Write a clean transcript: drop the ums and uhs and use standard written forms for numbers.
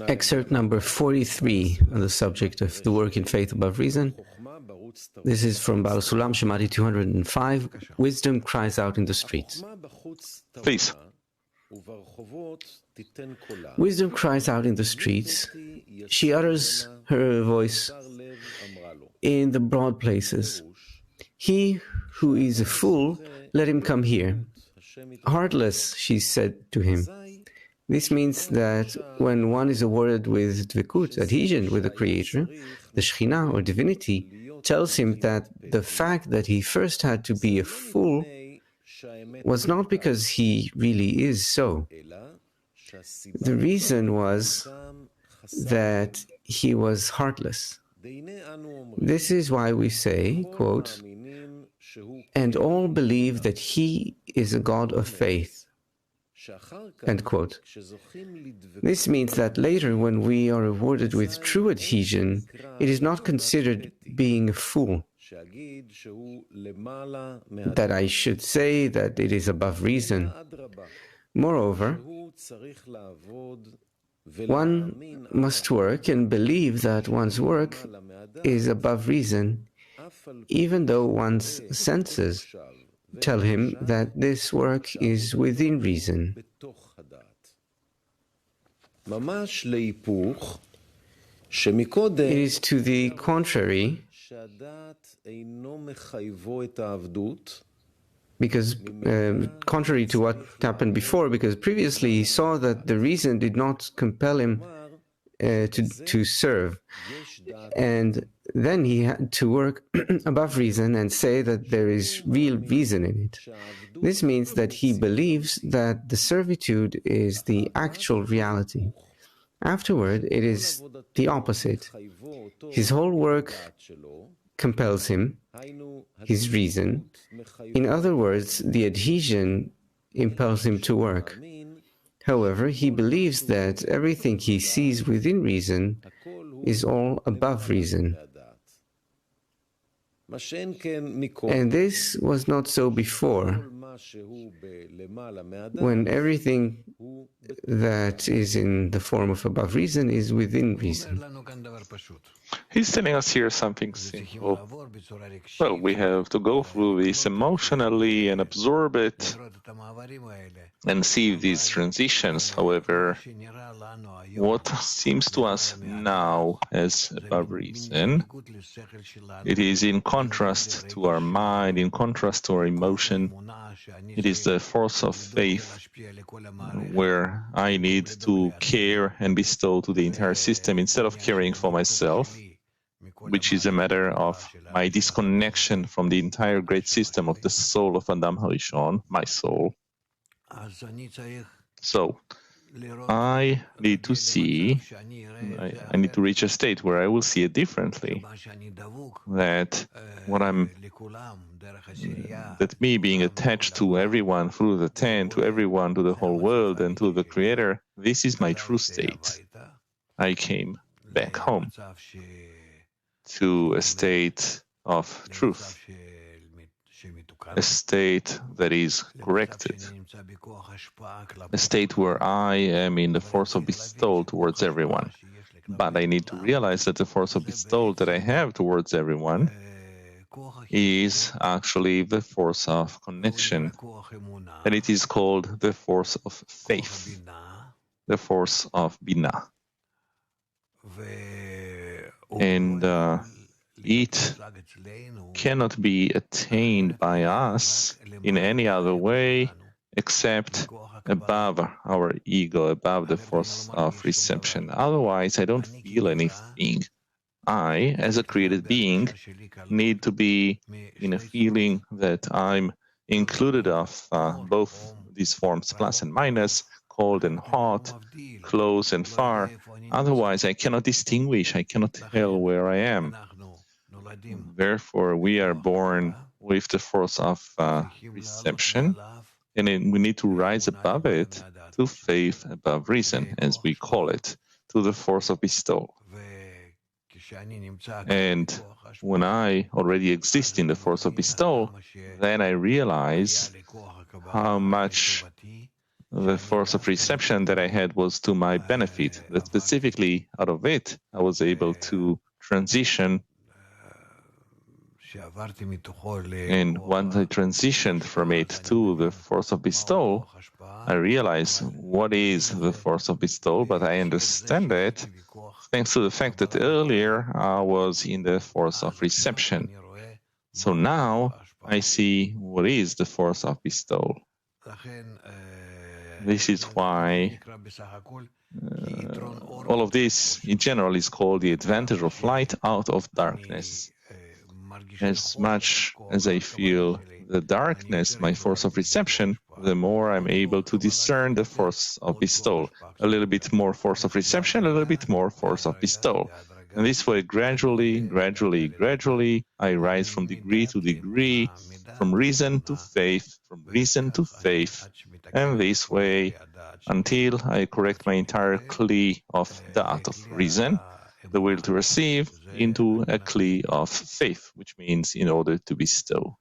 Excerpt number 43 on the subject of the work in faith above reason. This is from Baal Sulam, Shemati 205. Wisdom cries out in the streets. Please. Wisdom cries out in the streets. She utters her voice in the broad places. He who is a fool, let him come here. Heartless, she said to him. This means that when one is awarded with dvekut, adhesion with the Creator, the Shekhinah or divinity tells him that the fact that he first had to be a fool was not because he really is so. The reason was that he was heartless. This is why we say, quote, and all believe that he is a God of faith. End quote. This means that later, when we are awarded with true adhesion, it is not considered being a fool. That I should say that it is above reason. Moreover, one must work and believe that one's work is above reason, even though one's senses tell him that this work is within reason. It is to the contrary, because contrary to what happened before, because previously he saw that the reason did not compel him to serve, and then he had to work above reason and say that there is real reason in it. This means that he believes that the servitude is the actual reality. Afterward, it is the opposite. His whole work compels him, his reason. In other words, the adhesion impels him to work. However, he believes that everything he sees within reason is all above reason. And this was not so before, when everything that is in the form of above reason is within reason. He's telling us here something simple. Well, we have to go through this emotionally and absorb it and see these transitions. However, what seems to us now as above reason, it is in contrast to our mind, in contrast to our emotion. It is the force of faith where I need to care and bestow to the entire system instead of caring for myself, which is a matter of my disconnection from the entire great system of the soul of Adam Harishon, my soul. So, I need to see, I need to reach a state where I will see it differently. That me being attached to everyone through the tent, to everyone, to the whole world, and to the Creator, this is my true state. I came back home to a state of truth, a state that is corrected, a state where I am in the force of bestowal towards everyone. But I need to realize that the force of bestowal that I have towards everyone is actually the force of connection, and it is called the force of faith, the force of Binah. And it cannot be attained by us in any other way except above our ego, above the force of reception. Otherwise, I don't feel anything. I, as a created being, need to be in a feeling that I'm included of both these forms, plus and minus, cold and hot, close and far. Otherwise, I cannot distinguish, I cannot tell where I am. Therefore, we are born with the force of reception, and we need to rise above it to faith above reason, as we call it, to the force of bestowal. And when I already exist in the force of bestowal, then I realize how much the force of reception that I had was to my benefit, that specifically out of it, I was able to transition. And once I transitioned from it to the force of bestowal, I realize what is the force of bestowal, but I understand it thanks to the fact that earlier I was in the force of reception. So now I see what is the force of bestowal. This is why all of this in general is called the advantage of light out of darkness. As much as I feel the darkness, my force of reception, the more I'm able to discern the force of bestowal. A little bit more force of reception, a little bit more force of bestowal. And this way, gradually, I rise from degree to degree, from reason to faith, and this way, until I correct my entire kli of da'at, of reason, the will to receive, into a kli of faith, which means in order to bestow.